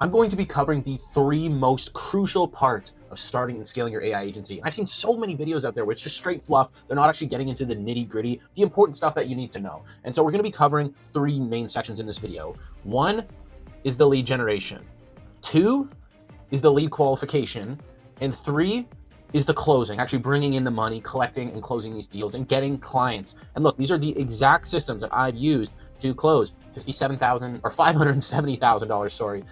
I'm going to be covering the three most crucial parts of starting and scaling your AI agency. And I've seen so many videos out there where it's just straight fluff. They're not actually getting into the nitty gritty, the important stuff that you need to know. And so we're going to be covering three main sections in this video. One is the lead generation. Two is the lead qualification. And three is the closing, actually bringing in the money, collecting and closing these deals and getting clients. And look, these are the exact systems that I've used to close $57,000 or $570,000, sorry,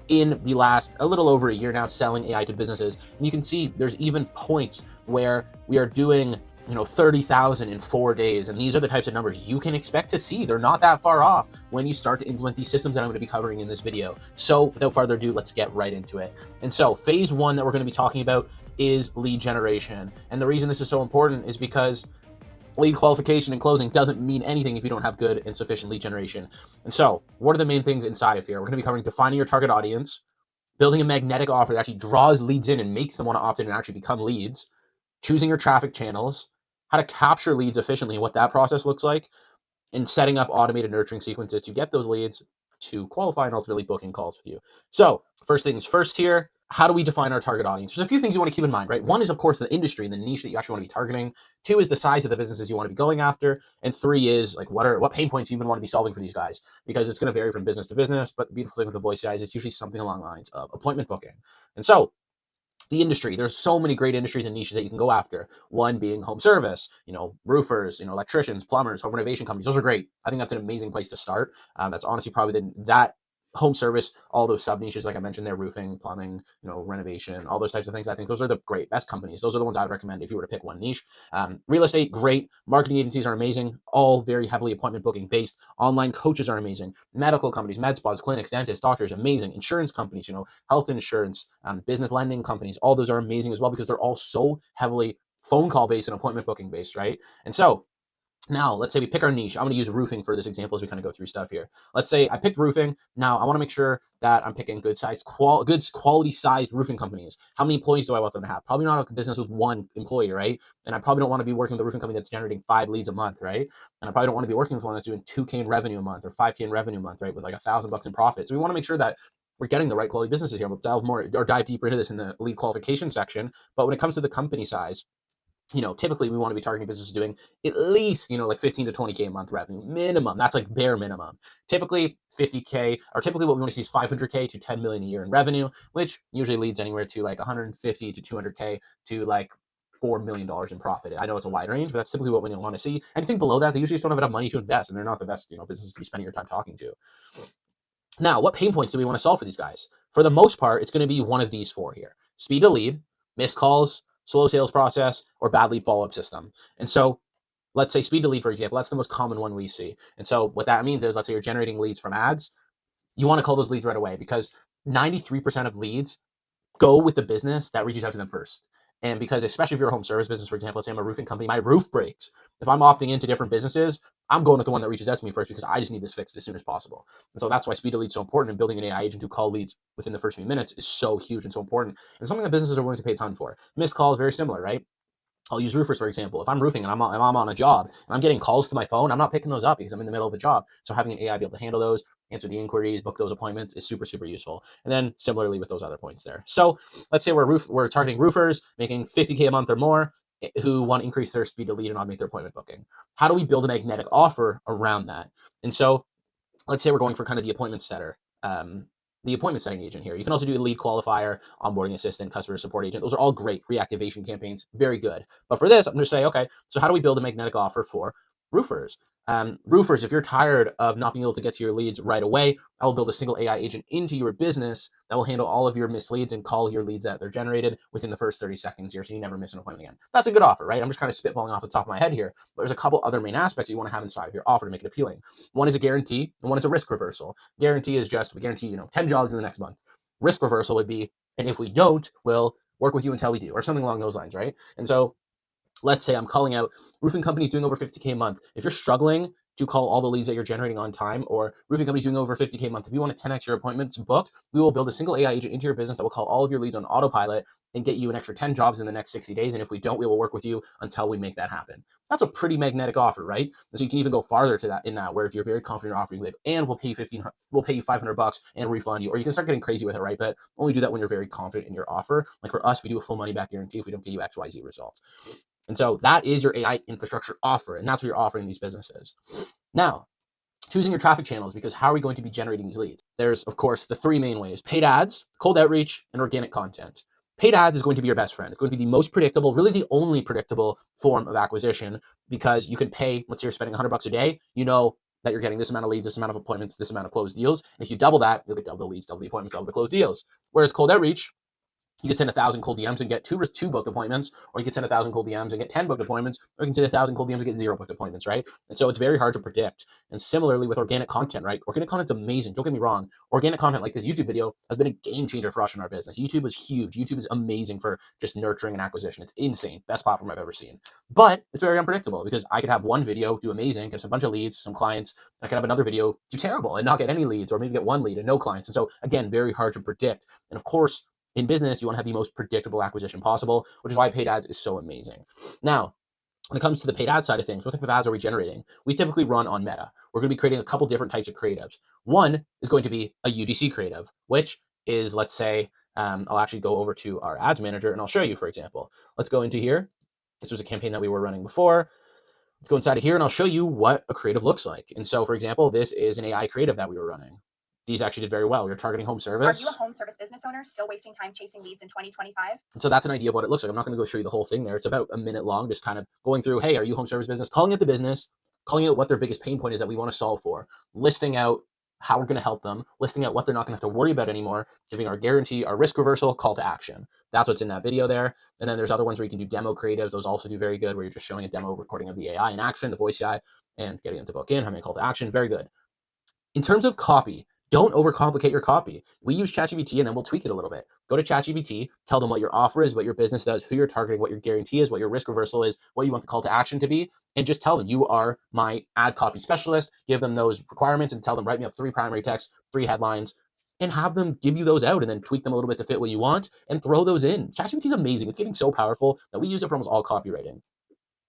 in the last a little over a year now selling AI to businesses. And you can see there's even points where we are doing 30,000 in 4 days. And these are the types of numbers you can expect to see. They're not that far off when you start to implement these systems that I'm going to be covering in this video. So without further ado, let's get right into it. And so phase one that we're going to be talking about is lead generation. And the reason this is so important is because lead qualification and closing doesn't mean anything if you don't have good and sufficient lead generation. And so what are the main things inside of here? We're going to be covering defining your target audience, building a magnetic offer that actually draws leads in and makes them want to opt in and actually become leads, choosing your traffic channels, how to capture leads efficiently and what that process looks like, and setting up automated nurturing sequences to get those leads to qualify and ultimately booking calls with you. So first things first here, how do we define our target audience? There's a few things you want to keep in mind, right? One is, of course, the industry and the niche that you actually want to be targeting. Two is the size of the businesses you want to be going after. And three is like what pain points you even want to be solving for these guys, because it's going to vary from business to business. But the beautiful thing with the voice guys, it's usually something along the lines of appointment booking. And so the industry, there's so many great industries and niches that you can go after. One being home service, roofers, electricians, plumbers, home renovation companies. Those are great. I think that's an amazing place to start. That's honestly probably that home service, all those sub niches, like I mentioned there, roofing, plumbing, renovation, all those types of things. I think those are the best companies. Those are the ones I would recommend if you were to pick one niche. Real estate, great. Marketing agencies are amazing, all very heavily appointment booking based. Online coaches are amazing. Medical companies, med spas, clinics, dentists, doctors, amazing. Insurance companies, health insurance, business lending companies, all those are amazing as well, because they're all so heavily phone call based and appointment booking based, right? And so now, let's say we pick our niche. I'm going to use roofing for this example as we kind of go through stuff here. Let's say I picked roofing. Now, I want to make sure that I'm picking good quality sized roofing companies. How many employees do I want them to have? Probably not a business with one employee, right? And I probably don't want to be working with a roofing company that's generating 5 leads a month, right? And I probably don't want to be working with one that's doing 2K in revenue a month or 5K in revenue a month, right? With like $1,000 in profit. So we want to make sure that we're getting the right quality businesses here. We'll dive deeper into this in the lead qualification section. But when it comes to the company size, typically we want to be targeting businesses doing at least, like 15 to 20K a month revenue minimum. That's like bare minimum. Typically 50K, or typically what we want to see is 500K to 10 million a year in revenue, which usually leads anywhere to like 150 to 200K to like $4 million in profit. I know it's a wide range, but that's typically what we want to see. Anything below that, they usually just don't have enough money to invest, and they're not the best, businesses to be spending your time talking to. Now, what pain points do we want to solve for these guys? For the most part, it's going to be one of these four here: speed to lead, missed calls, slow sales process, or bad lead follow-up system. And so let's say speed to lead, for example, that's the most common one we see. And so what that means is, let's say you're generating leads from ads, you want to call those leads right away, because 93% of leads go with the business that reaches out to them first. And because, especially if you're a home service business, for example, let's say I'm a roofing company, my roof breaks. If I'm opting into different businesses, I'm going with the one that reaches out to me first, because I just need this fixed as soon as possible. And so that's why speed to lead is so important, and building an AI agent to call leads within the first few minutes is so huge and so important, and something that businesses are willing to pay a ton for. Missed calls, very similar, right? I'll use roofers, for example. If I'm roofing and I'm on a job and I'm getting calls to my phone, I'm not picking those up because I'm in the middle of a job. So having an AI be able to handle those, answer the inquiries, book those appointments is super, super useful. And then similarly with those other points there. So let's say we're targeting roofers making 50K a month or more who want to increase their speed to lead and automate their appointment booking. How do we build a magnetic offer around that? And so let's say we're going for kind of the appointment setter. The appointment setting agent here. You can also do a lead qualifier, onboarding assistant, customer support agent. Those are all great reactivation campaigns. Very good. But for this, I'm going to say, okay, so how do we build a magnetic offer for roofers? Roofers, if you're tired of not being able to get to your leads right away, I will build a single AI agent into your business that will handle all of your missed leads and call your leads that they're generated within the first 30 seconds here, so you never miss an appointment again. That's a good offer, right? I'm just kind of spitballing off the top of my head here, but there's a couple other main aspects you want to have inside of your offer to make it appealing. One is a guarantee, and one is a risk reversal. Guarantee is just, we guarantee 10 jobs in the next month. Risk reversal would be, and if we don't, we'll work with you until we do, or something along those lines, right? And so let's say I'm calling out roofing companies doing over 50K a month. If you're struggling to call all the leads that you're generating on time, or roofing companies doing over 50K a month. If you want to 10x your appointments booked, we will build a single AI agent into your business that will call all of your leads on autopilot and get you an extra 10 jobs in the next 60 days. And if we don't, we will work with you until we make that happen. That's a pretty magnetic offer, right? And so you can even go farther to that in that, where if you're very confident in your offer, you and we'll pay you $500 and refund you, or you can start getting crazy with it, right? But only do that when you're very confident in your offer. Like for us, we do a full money back guarantee if we don't get you XYZ results. And so that is your AI infrastructure offer, and that's what you're offering these businesses. Now, choosing your traffic channels, because how are we going to be generating these leads? There's, of course, the three main ways: paid ads, cold outreach, and organic content. Paid ads is going to be your best friend. It's going to be the most predictable, really the only predictable form of acquisition, because you can pay, let's say you're spending $100 a day, you know that you're getting this amount of leads, this amount of appointments, this amount of closed deals. And if you double that, you'll get double the leads, double the appointments, double the closed deals. Whereas cold outreach, you could send 1,000 cold DMs and get two booked appointments, or you could send 1,000 cold DMs and get 10 booked appointments, or you can send 1,000 cold DMs and get 0 booked appointments, right? And so it's very hard to predict. And similarly with organic content, right? Organic content's amazing. Don't get me wrong. Organic content like this YouTube video has been a game changer for us in our business. YouTube is huge. YouTube is amazing for just nurturing and acquisition. It's insane. Best platform I've ever seen. But it's very unpredictable, because I could have one video do amazing, get us a bunch of leads, some clients. I could have another video do terrible and not get any leads, or maybe get one lead and no clients. And so again, very hard to predict. And of course, in business, you want to have the most predictable acquisition possible, which is why paid ads is so amazing. Now, when it comes to the paid ad side of things, what type of ads are we generating? We typically run on Meta. We're going to be creating a couple different types of creatives. One is going to be a UGC creative, which is, let's say, I'll actually go over to our ads manager and I'll show you, for example. Let's go into here. This was a campaign that we were running before. Let's go inside of here and I'll show you what a creative looks like. And so, for example, this is an AI creative that we were running. These actually did very well. We were targeting home service. Are you a home service business owner still wasting time chasing leads in 2025? And so that's an idea of what it looks like. I'm not going to go show you the whole thing there. It's about a minute long, just kind of going through, hey, are you a home service business? Calling out the business, calling out what their biggest pain point is that we want to solve for, listing out how we're going to help them, listing out what they're not going to have to worry about anymore, giving our guarantee, our risk reversal, call to action. That's what's in that video there. And then there's other ones where you can do demo creatives. Those also do very good, where you're just showing a demo recording of the AI in action, the voice AI, and getting them to book in, having a call to action. Very good. In terms of copy, don't overcomplicate your copy. We use ChatGPT and then we'll tweak it a little bit. Go to ChatGPT, tell them what your offer is, what your business does, who you're targeting, what your guarantee is, what your risk reversal is, what you want the call to action to be, and just tell them you are my ad copy specialist. Give them those requirements and tell them, write me up 3 primary texts, 3 headlines, and have them give you those out and then tweak them a little bit to fit what you want and throw those in. ChatGPT is amazing. It's getting so powerful that we use it for almost all copywriting.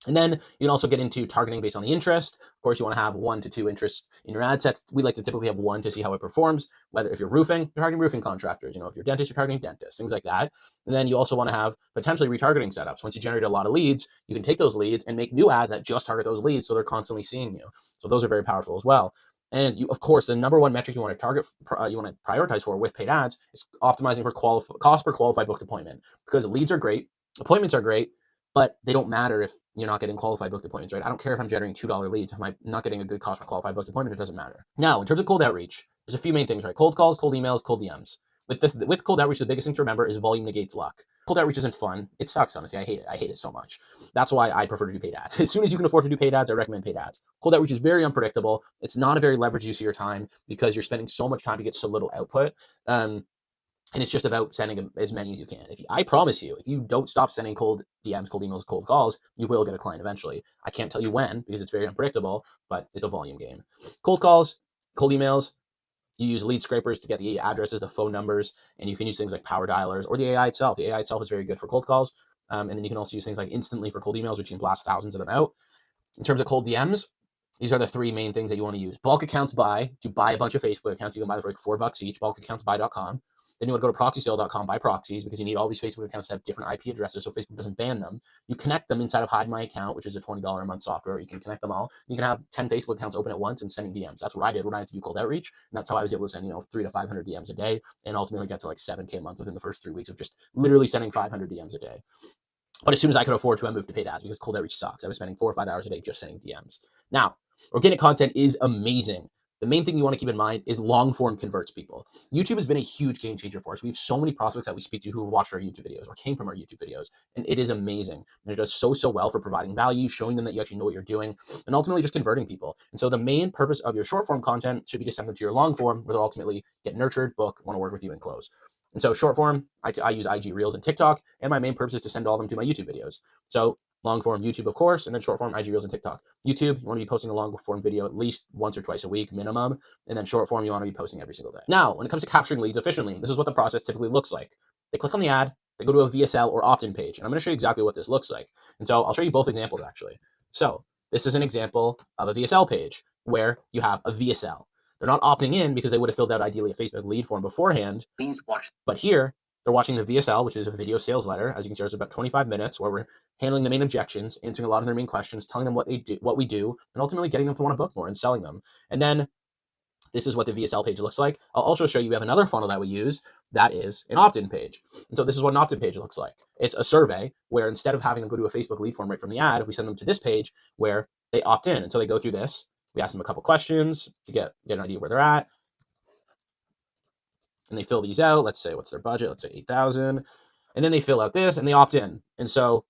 And then you can also get into targeting based on the interest. Of course, you want to have 1 to 2 interests in your ad sets. We like to typically have 1 to see how it performs. Whether if you're roofing, you're targeting roofing contractors. If you're dentist, you're targeting dentists, things like that. And then you also want to have potentially retargeting setups. Once you generate a lot of leads, you can take those leads and make new ads that just target those leads, so they're constantly seeing you. So those are very powerful as well. And you, of course, the number one metric you want to target, you want to prioritize for with paid ads is optimizing for cost per qualified booked appointment, because leads are great, appointments are great, but they don't matter if you're not getting qualified booked appointments, right? I don't care if I'm generating $2 leads. If I'm not getting a good cost for qualified booked appointment, it doesn't matter. Now, in terms of cold outreach, there's a few main things, right? Cold calls, cold emails, cold DMs. With cold outreach, the biggest thing to remember is volume negates luck. Cold outreach isn't fun. It sucks, honestly. I hate it. I hate it so much. That's why I prefer to do paid ads. As soon as you can afford to do paid ads, I recommend paid ads. Cold outreach is very unpredictable. It's not a very leveraged use of your time, because you're spending so much time to get so little output. And it's just about sending as many as you can. I promise you, if you don't stop sending cold DMs, cold emails, cold calls, you will get a client eventually. I can't tell you when, because it's very unpredictable, but it's a volume game. Cold calls, cold emails, you use lead scrapers to get the addresses, the phone numbers, and you can use things like power dialers or the AI itself. The AI itself is very good for cold calls. And then you can also use things like Instantly for cold emails, which you can blast thousands of them out. In terms of cold DMs, these are the 3 main things that you want to use. Bulk accounts buy, to buy a bunch of Facebook accounts. You can buy them for like $4 each, bulkaccountsbuy.com. Then you want to go to proxysale.com, buy proxies, because you need all these Facebook accounts to have different IP addresses so Facebook doesn't ban them. You connect them inside of Hide My Account, which is a $20 a month software. You can connect them all. You can have 10 Facebook accounts open at once and sending DMs. That's what I did when I had to do cold outreach. And that's how I was able to send, 300 to 500 DMs a day, and ultimately get to like 7K a month within the first 3 weeks of just literally sending 500 DMs a day. But as soon as I could afford to, I moved to paid ads, because cold outreach sucks. I was spending 4 or 5 hours a day just sending DMs. Now, organic content is amazing. The main thing you want to keep in mind is long form converts people. YouTube has been a huge game changer for us. We have so many prospects that we speak to who have watched our YouTube videos or came from our YouTube videos, and it is amazing. And it does so well for providing value, showing them that you actually know what you're doing, and ultimately just converting people. And so the main purpose of your short form content should be to send them to your long form, where they'll ultimately get nurtured, book, want to work with you, and close. And so short form, I use IG Reels and TikTok, and my main purpose is to send all of them to my YouTube videos. So long form YouTube, of course, and then short form IG Reels and TikTok. YouTube, you want to be posting a long form video at least once or twice a week minimum, and then short form, you want to be posting every single day. Now, when it comes to capturing leads efficiently, this is what the process typically looks like. They click on the ad, they go to a VSL or opt-in page, and I'm going to show you exactly what this looks like. And so I'll show you both examples actually. So this is an example of a VSL page where you have a VSL. They're not opting in because they would have filled out ideally a Facebook lead form beforehand. Please watch. But here, they're watching the VSL, which is a video sales letter. As you can see, it's about 25 minutes where we're handling the main objections, answering a lot of their main questions, telling them what we do, and ultimately getting them to want to book more and selling them. And then this is what the VSL page looks like. I'll also show you we have another funnel that we use that is an opt-in page. And so this is what an opt-in page looks like. It's a survey where instead of having them go to a Facebook lead form right from the ad, we send them to this page where they opt in. And so they go through this. We ask them a couple questions to get an idea where they're at. And they fill these out. Let's say, what's their budget? Let's say 8,000. And then they fill out this and they opt in. And so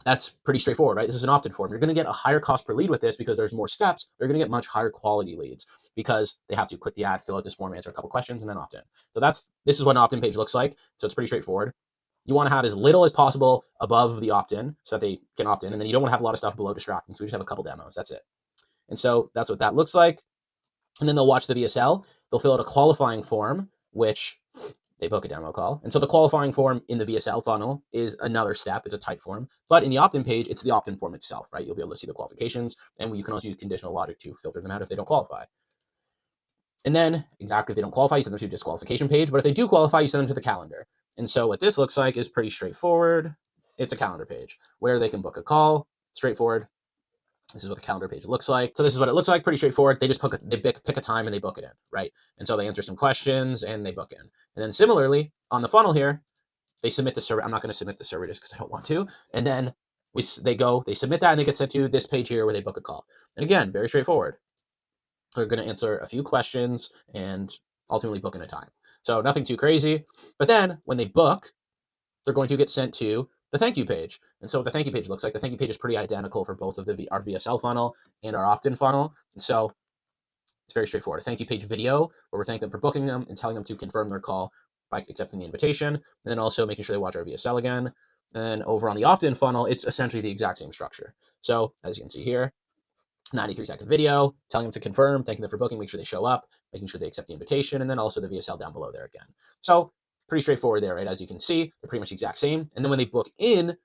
that's pretty straightforward, right? This is an opt-in form. You're going to get a higher cost per lead with this because there's more steps. They're going to get much higher quality leads because they have to click the ad, fill out this form, answer a couple questions, and then opt in. So this is what an opt-in page looks like. So it's pretty straightforward. You want to have as little as possible above the opt-in so that they can opt in. And then you don't want to have a lot of stuff below distracting. So we just have a couple demos. That's it. And so that's what that looks like. And then they'll watch the VSL. They'll fill out a qualifying form, which they book a demo call. And so the qualifying form in the VSL funnel is another step. It's a type form. But in the opt-in page, it's the opt-in form itself, right? You'll be able to see the qualifications. And you can also use conditional logic to filter them out if they don't qualify. And then, exactly, if they don't qualify, you send them to a disqualification page. But if they do qualify, you send them to the calendar. And so what this looks like is pretty straightforward. It's a calendar page where they can book a call. Straightforward. This is what the calendar page looks like. So this is what it looks like, pretty straightforward. They just pick a time and they book it in, right? And so they answer some questions and they book in. And then similarly, on the funnel here, they submit the survey. I'm not going to submit the survey just because I don't want to. And then they submit that and they get sent to this page here where they book a call. And again, very straightforward. They're going to answer a few questions and ultimately book in a time. So nothing too crazy. But then when they book, they're going to get sent to the thank you page. And so what the thank you page looks like, the thank you page is pretty identical for both of our VSL funnel and our opt-in funnel. And so it's very straightforward. A thank you page video where we're thanking them for booking them and telling them to confirm their call by accepting the invitation. And then also making sure they watch our VSL again. And then over on the opt-in funnel, it's essentially the exact same structure. So as you can see here, 93-second video, telling them to confirm, thanking them for booking, make sure they show up, making sure they accept the invitation, and then also the VSL down below there again. So pretty straightforward there, right? As you can see, they're pretty much the exact same. And then when they book in,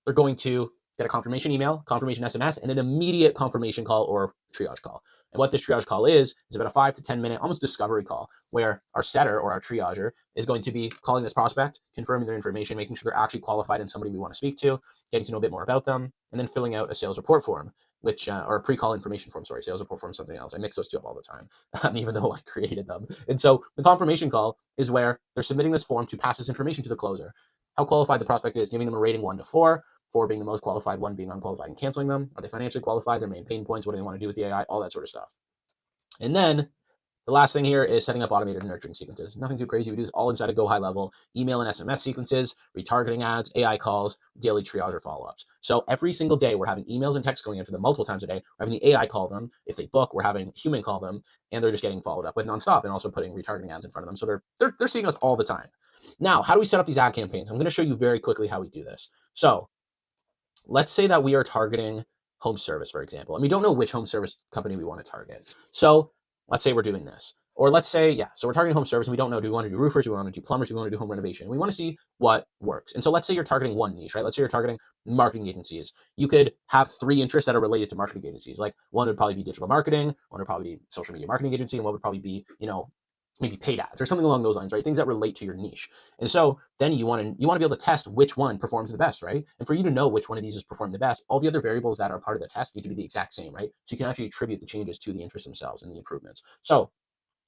they're going to get a confirmation email, confirmation SMS, and an immediate confirmation call or triage call. And what this triage call is about a 5 to 10 minute, almost discovery call, where our setter or our triager is going to be calling this prospect, confirming their information, making sure they're actually qualified and somebody we want to speak to, getting to know a bit more about them, and then filling out a sales report form, which, or a pre-call information form, sorry, sales report form, something else. I mix those two up all the time, even though I created them. And so the confirmation call is where they're submitting this form to pass this information to the closer. How qualified the prospect is, giving them a rating 1 to 4, 4 being the most qualified, 1 being unqualified, and canceling them. Are they financially qualified? Their main pain points, what do they want to do with the AI, all that sort of stuff. And then the last thing here is setting up automated nurturing sequences. Nothing too crazy. We do this all inside of Go High Level, email and SMS sequences, retargeting ads, AI calls, daily triage or follow-ups. So every single day we're having emails and texts going into them multiple times a day. We're having the AI call them. If they book, we're having human call them, and they're just getting followed up with nonstop and also putting retargeting ads in front of them. So they're seeing us all the time. Now, how do we set up these ad campaigns? I'm going to show you very quickly how we do this. So let's say that we are targeting home service, for example, and we don't know which home service company we want to target. So let's say we're doing this. Or let's say, so we're targeting home service and we don't know, do we want to do roofers, do we want to do plumbers, do we want to do home renovation? We want to see what works. And so let's say you're targeting one niche, right? Let's say you're targeting marketing agencies. You could have 3 interests that are related to marketing agencies. Like one would probably be digital marketing, one would probably be social media marketing agency, and one would probably be, maybe paid ads or something along those lines, right? Things that relate to your niche. And so then you want to be able to test which one performs the best, right? And for you to know which one of these is performing the best, all the other variables that are part of the test need to be the exact same, right? So you can actually attribute the changes to the interests themselves and the improvements. So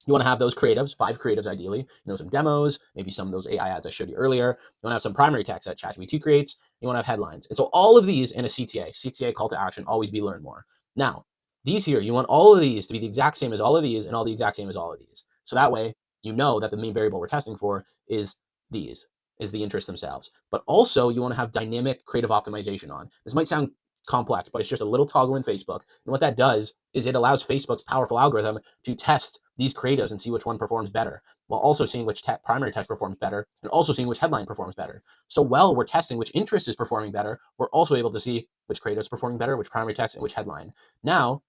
you want to have those creatives, 5 creatives ideally, some demos, maybe some of those AI ads I showed you earlier. You want to have some primary text that ChatGPT creates. You want to have headlines. And so all of these in a CTA call to action, always be learn more. Now, these here, you want all of these to be the exact same as all of these and all the exact same as all of these. So that way, you know that the main variable we're testing for is the interests themselves. But also you want to have dynamic creative optimization on. This might sound complex, but it's just a little toggle in Facebook. And what that does is it allows Facebook's powerful algorithm to test these creatives and see which one performs better, while also seeing which primary text performs better, and also seeing which headline performs better. So while we're testing which interest is performing better, we're also able to see which creative is performing better, which primary text, and which headline. Now,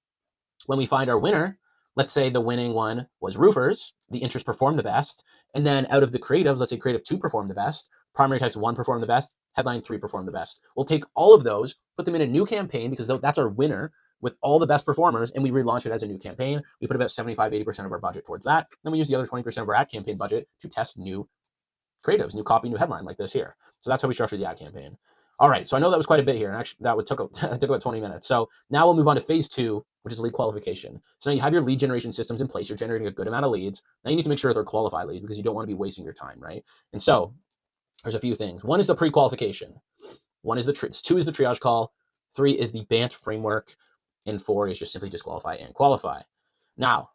when we find our winner, let's say the winning one was roofers, the interest performed the best, and then out of the creatives, let's say creative 2 performed the best, primary text 1 performed the best, headline 3 performed the best. We'll take all of those, put them in a new campaign because that's our winner with all the best performers, and we relaunch it as a new campaign. We put about 75-80% of our budget towards that. Then we use the other 20% of our ad campaign budget to test new creatives, new copy, new headline like this here. So that's how we structure the ad campaign. All right, so I know that was quite a bit here, and actually that took about 20 minutes. So now we'll move on to phase 2, which is lead qualification. So now you have your lead generation systems in place. You're generating a good amount of leads. Now you need to make sure they're qualified leads because you don't want to be wasting your time, right? And so there's a few things. One is the pre-qualification. 2 is the triage call. 3 is the BANT framework. And 4 is just simply disqualify and qualify. Now,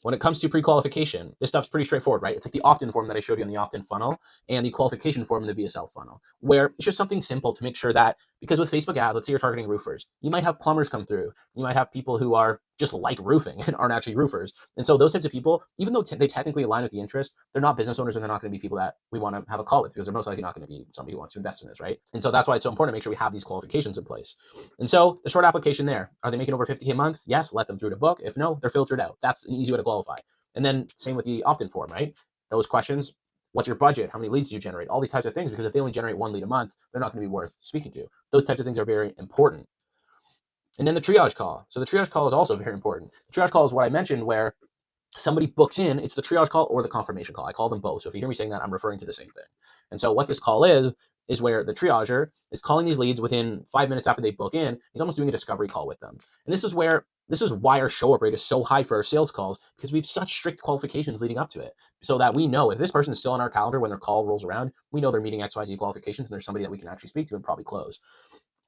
when it comes to pre-qualification, this stuff's pretty straightforward, right? It's like the opt-in form that I showed you on the opt-in funnel and the qualification form in the VSL funnel, where it's just something simple to make sure that, because with Facebook ads, let's say you're targeting roofers, you might have plumbers come through. You might have people who are just like roofing and aren't actually roofers. And so those types of people, even though they technically align with the interest, they're not business owners and they're not going to be people that we want to have a call with because they're most likely not going to be somebody who wants to invest in this, right? And so that's why it's so important to make sure we have these qualifications in place. And so the short application there, are they making over 50K a month? Yes, let them through to book. If no, they're filtered out. That's an easy way to qualify. And then same with the opt-in form, right? Those questions, what's your budget? How many leads do you generate? All these types of things, because if they only generate 1 lead a month, they're not going to be worth speaking to. Those types of things are very important. And then the triage call. So the triage call is also very important. The triage call is what I mentioned where somebody books in, it's the triage call or the confirmation call. I call them both. So if you hear me saying that, I'm referring to the same thing. And so what this call is where the triager is calling these leads within 5 minutes after they book in. He's almost doing a discovery call with them. And this is why our show up rate is so high for our sales calls, because we have such strict qualifications leading up to it, so that we know if this person is still on our calendar when their call rolls around, we know they're meeting XYZ qualifications and there's somebody that we can actually speak to and probably close.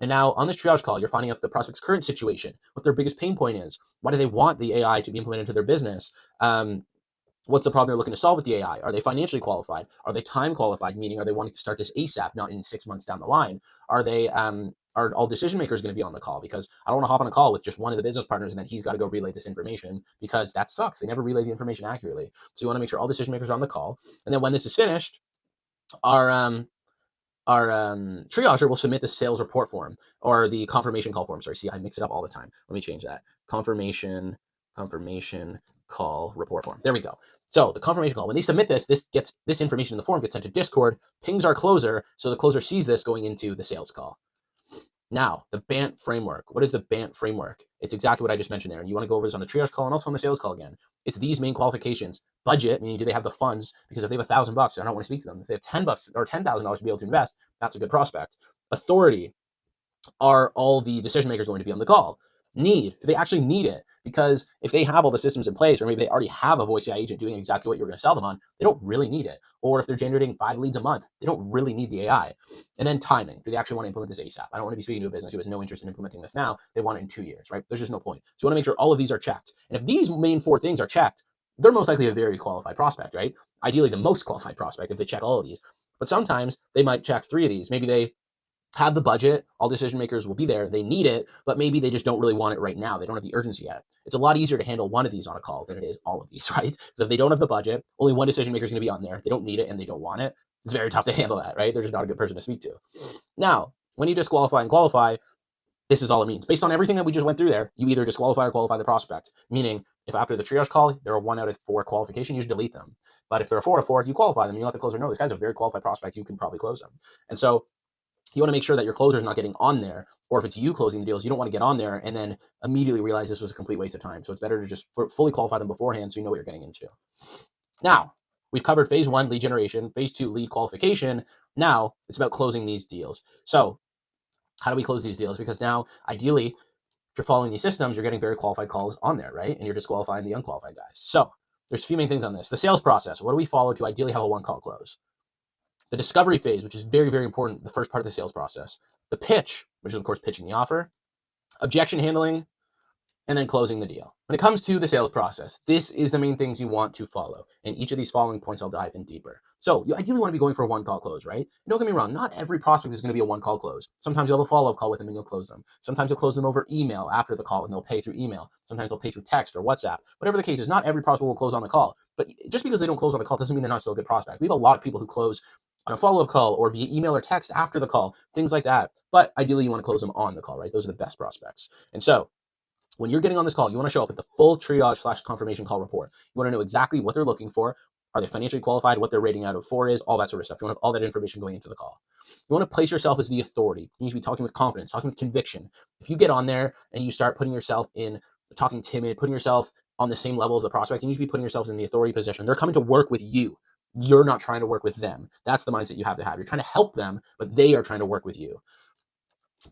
And now on this triage call, you're finding out the prospect's current situation, what their biggest pain point is. Why do they want the AI to be implemented into their business? What's the problem they're looking to solve with the AI? Are they financially qualified? Are they time qualified? Meaning, are they wanting to start this ASAP, not in 6 months down the line? Are they, are all decision makers going to be on the call? Because I don't want to hop on a call with just one of the business partners and then he's got to go relay this information, because that sucks. They never relay the information accurately. So you want to make sure all decision makers are on the call. And then when this is finished, our triager will submit the sales report form or the confirmation call form. Sorry, see, I mix it up all the time. Let me change that. Confirmation call report form. There we go. So the confirmation call, when they submit this information in the form gets sent to Discord, pings our closer, so the closer sees this going into the sales call. Now, the BANT framework. What is the BANT framework? It's exactly what I just mentioned there. And you want to go over this on the triage call and also on the sales call again. It's these main qualifications. Budget, meaning do they have the funds? Because if they have $1,000, I don't want to speak to them. If they have $10 or $10,000 to be able to invest, that's a good prospect. Authority, are all the decision makers going to be on the call? Need, do they actually need it? Because if they have all the systems in place, or maybe they already have a voice AI agent doing exactly what you're going to sell them on, they don't really need it. Or if they're generating 5 leads a month, they don't really need the AI. And then timing, do they actually want to implement this ASAP? I don't want to be speaking to a business who has no interest in implementing this now. They want it in 2 years, right? There's just no point. So you want to make sure all of these are checked. And if these main 4 things are checked, they're most likely a very qualified prospect, right? Ideally, the most qualified prospect if they check all of these. But sometimes they might check 3 of these. Maybe they have the budget, all decision makers will be there, they need it, but maybe they just don't really want it right now. They don't have the urgency yet. It's a lot easier to handle one of these on a call than it is all of these, right? Because if they don't have the budget, only one decision maker is going to be on there. They don't need it and they don't want it. It's very tough to handle that, right? They're just not a good person to speak to. Now, when you disqualify and qualify, this is all it means. Based on everything that we just went through there, you either disqualify or qualify the prospect. Meaning, if after the triage call, they're a 1 out of 4 qualification, you just delete them. But if they're a 4 out of 4, you qualify them. You let the closer know this guy's a very qualified prospect. You can probably close them. And so you want to make sure that your closer is not getting on there, or if it's you closing the deals, you don't want to get on there and then immediately realize this was a complete waste of time. So it's better to just fully qualify them beforehand so you know what you're getting into. Now, we've covered phase 1, lead generation, phase 2, lead qualification. Now it's about closing these deals. So how do we close these deals? Because now, ideally, if you're following these systems, you're getting very qualified calls on there, right? And you're disqualifying the unqualified guys. So there's a few main things on this. The sales process. What do we follow to ideally have a 1-call close? The discovery phase, which is very, very important, the first part of the sales process. The pitch, which is, of course, pitching the offer. Objection handling, and then closing the deal. When it comes to the sales process, this is the main things you want to follow. And each of these following points I'll dive in deeper. So you ideally want to be going for a one call close, right? Don't get me wrong, not every prospect is going to be a one call close. Sometimes you'll have a follow up call with them and you'll close them. Sometimes you'll close them over email after the call and they'll pay through email. Sometimes they'll pay through text or WhatsApp. Whatever the case is, not every prospect will close on the call. But just because they don't close on the call doesn't mean they're not still a good prospect. We have a lot of people who close on a follow-up call or via email or text after the call, things like that. But ideally, you want to close them on the call, right? Those are the best prospects. And so when you're getting on this call, you want to show up with the full triage/confirmation call report. You want to know exactly what they're looking for. Are they financially qualified? What their rating out of 4 is, all that sort of stuff. You want to have all that information going into the call. You want to place yourself as the authority. You need to be talking with confidence, talking with conviction. If you get on there and you start putting yourself in talking timid, putting yourself on the same level as the prospect, you need to be putting yourselves in the authority position. They're coming to work with you. You're not trying to work with them. That's the mindset you have to have. You're trying to help them, but they are trying to work with you.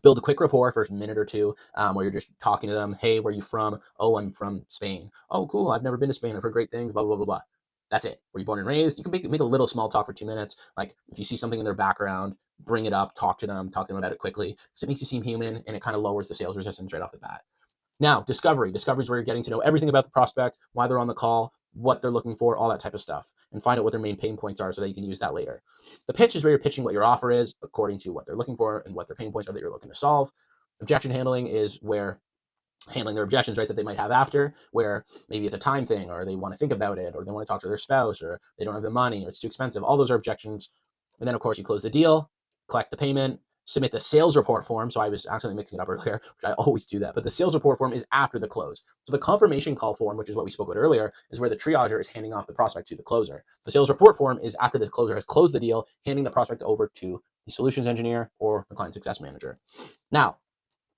Build a quick rapport for a minute or two where you're just talking to them. Hey, where are you from? Oh, I'm from Spain. Oh, cool. I've never been to Spain. I've heard great things, blah, blah, blah, blah. That's it. Were you born and raised? You can make a little small talk for 2 minutes. Like if you see something in their background, bring it up, talk to them about it quickly. Because it makes you seem human and it kind of lowers the sales resistance right off the bat. Now, discovery. Discovery is where you're getting to know everything about the prospect, why they're on the call, what they're looking for, all that type of stuff, and find out what their main pain points are so that you can use that later. The pitch is where you're pitching what your offer is according to what they're looking for and what their pain points are that you're looking to solve. Objection handling is where handling their objections, right, that they might have after, where maybe it's a time thing or they want to think about it or they want to talk to their spouse or they don't have the money or it's too expensive. All those are objections. And then, of course, you close the deal, collect the payment, submit the sales report form. So I was actually mixing it up earlier, which I always do that. But the sales report form is after the close. So the confirmation call form, which is what we spoke about earlier, is where the triager is handing off the prospect to the closer. The sales report form is after the closer has closed the deal, handing the prospect over to the solutions engineer or the client success manager. Now,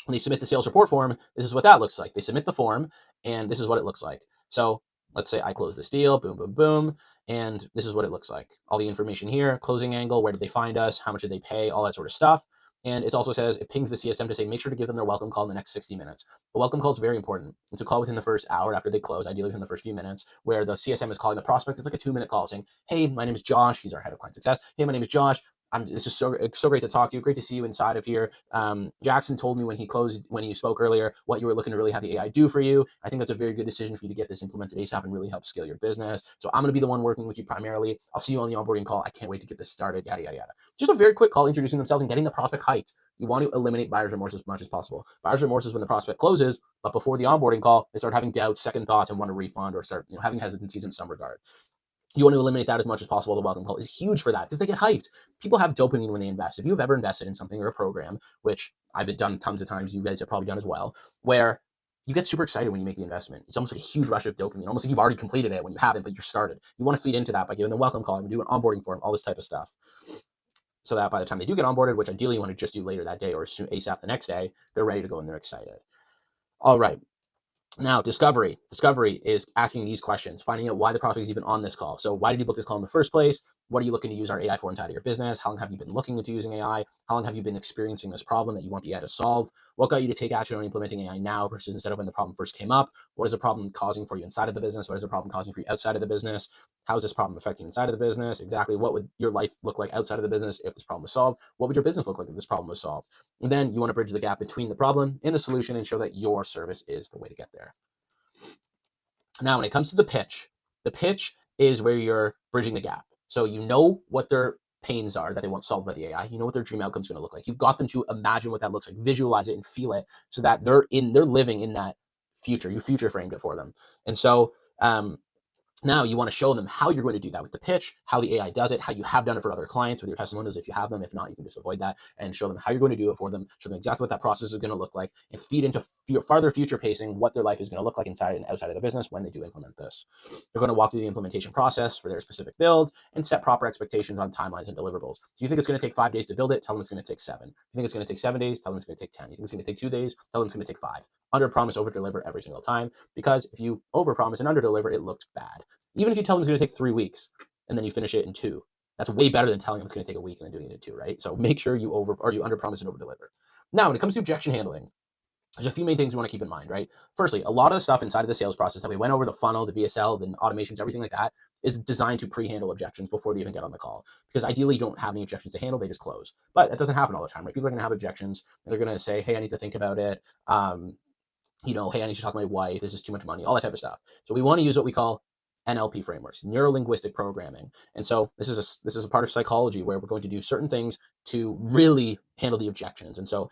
when they submit the sales report form, this is what that looks like. They submit the form, and this is what it looks like. So let's say I close this deal, boom, boom, boom, and this is what it looks like. All the information here, closing angle, where did they find us, how much did they pay, all that sort of stuff. And it also says, it pings the CSM to say, make sure to give them their welcome call in the next 60 minutes. The welcome call is very important. It's a call within the first hour after they close, ideally within the first few minutes, where the CSM is calling the prospect. It's like a 2-minute call saying, hey, my name is Josh. He's our head of client success. Hey, my name is Josh. This is so great to talk to you. Great to see you inside of here. Jackson told me when you spoke earlier, what you were looking to really have the AI do for you. I think that's a very good decision for you to get this implemented ASAP and really help scale your business. So I'm going to be the one working with you primarily. I'll see you on the onboarding call. I can't wait to get this started, yada, yada, yada. Just a very quick call introducing themselves and getting the prospect hyped. You want to eliminate buyer's remorse as much as possible. Buyer's remorse is when the prospect closes, but before the onboarding call, they start having doubts, second thoughts, and want to refund or start having hesitancies in some regard. You want to eliminate that as much as possible. The welcome call is huge for that because they get hyped. People have dopamine when they invest. If you've ever invested in something or a program, which I've done tons of times, you guys have probably done as well, where you get super excited when you make the investment. It's almost like a huge rush of dopamine, almost like you've already completed it when you haven't, but you're started. You want to feed into that by giving them welcome call and do an onboarding form, all this type of stuff. So that by the time they do get onboarded, which ideally you want to just do later that day or ASAP the next day, they're ready to go and they're excited. All right. Now, discovery. Discovery is asking these questions, finding out why the prospect is even on this call. So why did you book this call in the first place? What are you looking to use our AI for inside of your business? How long have you been looking into using AI? How long have you been experiencing this problem that you want the AI to solve? What got you to take action on implementing AI now versus instead of when the problem first came up? What is the problem causing for you inside of the business? What is the problem causing for you outside of the business? How is this problem affecting inside of the business? Exactly what would your life look like outside of the business if this problem was solved? What would your business look like if this problem was solved? And then you want to bridge the gap between the problem and the solution and show that your service is the way to get there. Now, when it comes to the pitch is where you're bridging the gap. So you know what their pains are that they want solved by the AI. You know what their dream outcome is going to look like. You've got them to imagine what that looks like, visualize it and feel it so that they're living in that future. You future framed it for them. And so now you want to show them how you're going to do that with the pitch, how the AI does it, how you have done it for other clients with your testimonials if you have them. If not, you can just avoid that and show them how you're going to do it for them, show them exactly what that process is going to look like, and feed into farther future pacing what their life is going to look like inside and outside of the business when they do implement this. They're going to walk through the implementation process for their specific build and set proper expectations on timelines and deliverables. So you think it's going to take 5 days to build it, tell them it's going to take 7. You think it's going to take 7 days, tell them it's going to take 10. You think it's going to take 2 days, tell them it's going to take 5. Under promise, over deliver every single time, because if you over promise and under deliver, it looks bad. Even if you tell them it's going to take 3 weeks and then you finish it in 2, that's way better than telling them it's going to take a week and then doing it in 2, right? So make sure you under promise and over deliver. Now, when it comes to objection handling, there's a few main things you want to keep in mind, right? Firstly, a lot of the stuff inside of the sales process that we went over, the funnel, the VSL, the automations, everything like that, is designed to pre-handle objections before they even get on the call. Because ideally, you don't have any objections to handle, they just close. But that doesn't happen all the time, right? People are going to have objections, and they're going to say, hey, I need to think about it. Hey, I need to talk to my wife. This is too much money, all that type of stuff. So we want to use what we call NLP frameworks, neuro-linguistic programming. And so this is a part of psychology where we're going to do certain things to really handle the objections. And so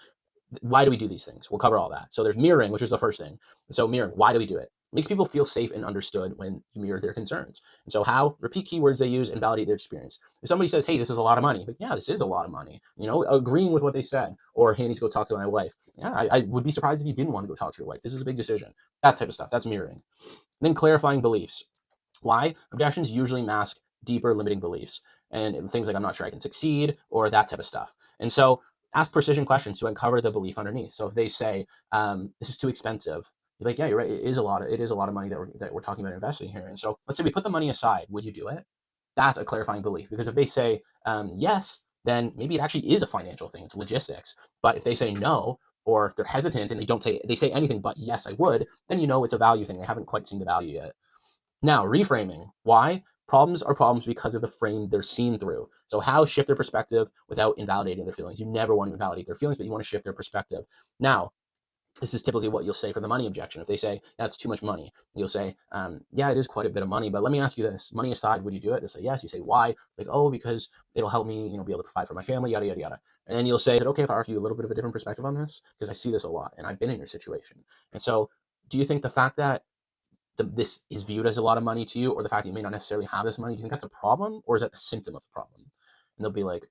why do we do these things? We'll cover all that. So there's mirroring, which is the first thing. So mirroring, why do we do it? It makes people feel safe and understood when you mirror their concerns. And so how? Repeat keywords they use and validate their experience. If somebody says, hey, this is a lot of money, but yeah, this is a lot of money, agreeing with what they said, or hey, I need to go talk to my wife. Yeah, I would be surprised if you didn't want to go talk to your wife. This is a big decision. That type of stuff. That's mirroring. And then clarifying beliefs. Why? Objections usually mask deeper limiting beliefs and things like I'm not sure I can succeed or that type of stuff. And so ask precision questions to uncover the belief underneath. So if they say this is too expensive, you're like, yeah, you're right. It is a lot of money that we're talking about investing here. And so let's say we put the money aside. Would you do it? That's a clarifying belief, because if they say yes, then maybe it actually is a financial thing. It's logistics. But if they say no, or they're hesitant and they say anything but yes, I would, then it's a value thing. They haven't quite seen the value yet. Now, reframing. Why? Problems are problems because of the frame they're seen through. So how? Shift their perspective without invalidating their feelings. You never want to invalidate their feelings, but you want to shift their perspective. Now, this is typically what you'll say for the money objection. If they say, that's too much money, you'll say, yeah, it is quite a bit of money, but let me ask you this. Money aside, would you do it? They say, yes. You say, why? Like, oh, because it'll help me, be able to provide for my family, yada, yada, yada. And then you'll say, is it okay if I offer you a little bit of a different perspective on this? Because I see this a lot, and I've been in your situation. And so do you think the fact that this is viewed as a lot of money to you, or the fact that you may not necessarily have this money, do you think that's a problem, or is that a symptom of the problem? And they'll be like,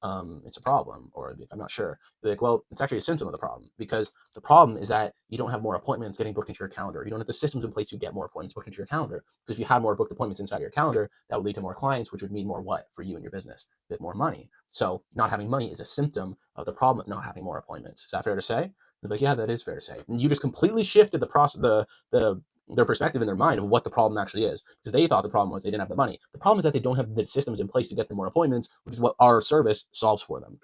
it's a problem, or I'm not sure. They're like, well, it's actually a symptom of the problem, because the problem is that you don't have more appointments getting booked into your calendar. You don't have the systems in place to get more appointments booked into your calendar. Because if you had more booked appointments inside your calendar, that would lead to more clients, which would mean more what for you and your business? A bit more money. So not having money is a symptom of the problem of not having more appointments. Is that fair to say? They're like, yeah, that is fair to say. And you just completely shifted the process, their perspective in their mind of what the problem actually is, because they thought the problem was they didn't have the money. The problem is that they don't have the systems in place to get them more appointments, which is what our service solves for them.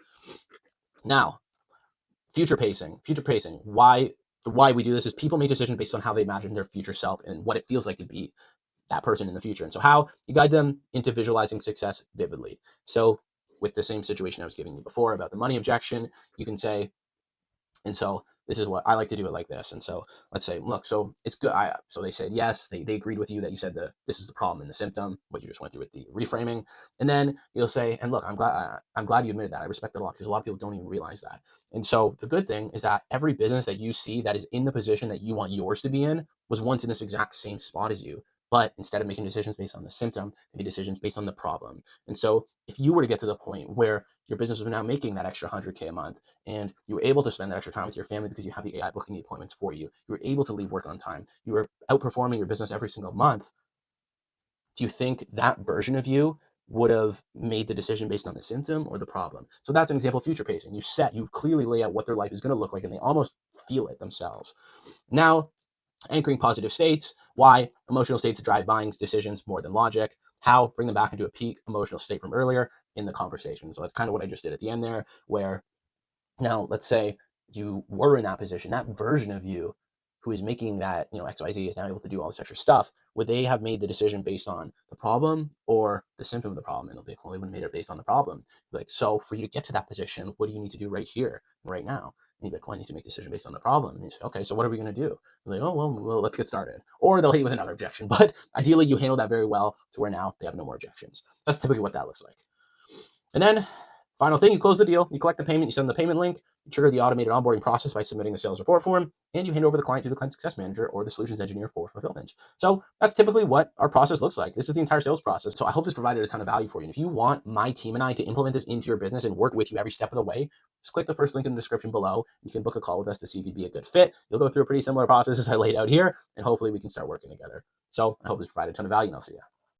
Now, future pacing. Why we do this is people make decisions based on how they imagine their future self and what it feels like to be that person in the future. And so how you guide them into visualizing success vividly. So with the same situation I was giving you before about the money objection, you can say, and so this is what I like to do it like this. And so let's say, look, so it's good. So they said, yes, they agreed with you that you said this is the problem and the symptom, what you just went through with the reframing. And then you'll say, and look, I'm glad you admitted that. I respect that a lot, because a lot of people don't even realize that. And so the good thing is that every business that you see that is in the position that you want yours to be in was once in this exact same spot as you. But instead of making decisions based on the symptom, make decisions based on the problem. And so if you were to get to the point where your business is now making that extra 100K a month, and you were able to spend that extra time with your family because you have the AI booking the appointments for you, you were able to leave work on time, you were outperforming your business every single month, do you think that version of you would have made the decision based on the symptom or the problem? So that's an example of future pacing. You clearly lay out what their life is going to look like, and they almost feel it themselves. Now, anchoring positive states. Why? Emotional states drive buying decisions more than logic. How? Bring them back into a peak emotional state from earlier in the conversation. So that's kind of what I just did at the end there, where now let's say you were in that position, that version of you who is making that, XYZ is now able to do all this extra stuff. Would they have made the decision based on the problem or the symptom of the problem? And they'll be like, well, they would have made it based on the problem. Like, so for you to get to that position, what do you need to do right here, right now? And you'd be like, well, I need to make a decision based on the problem. And you say, okay, so what are we going to do? And they're like, oh, well, let's get started. Or they'll hit you with another objection. But ideally, you handle that very well to where now they have no more objections. That's typically what that looks like. And then final thing, you close the deal, you collect the payment, you send the payment link, you trigger the automated onboarding process by submitting the sales report form, and you hand over the client to the client success manager or the solutions engineer for fulfillment. So that's typically what our process looks like. This is the entire sales process. So I hope this provided a ton of value for you. And if you want my team and I to implement this into your business and work with you every step of the way, just click the first link in the description below. You can book a call with us to see if you'd be a good fit. You'll go through a pretty similar process as I laid out here, and hopefully we can start working together. So I hope this provided a ton of value, and I'll see you.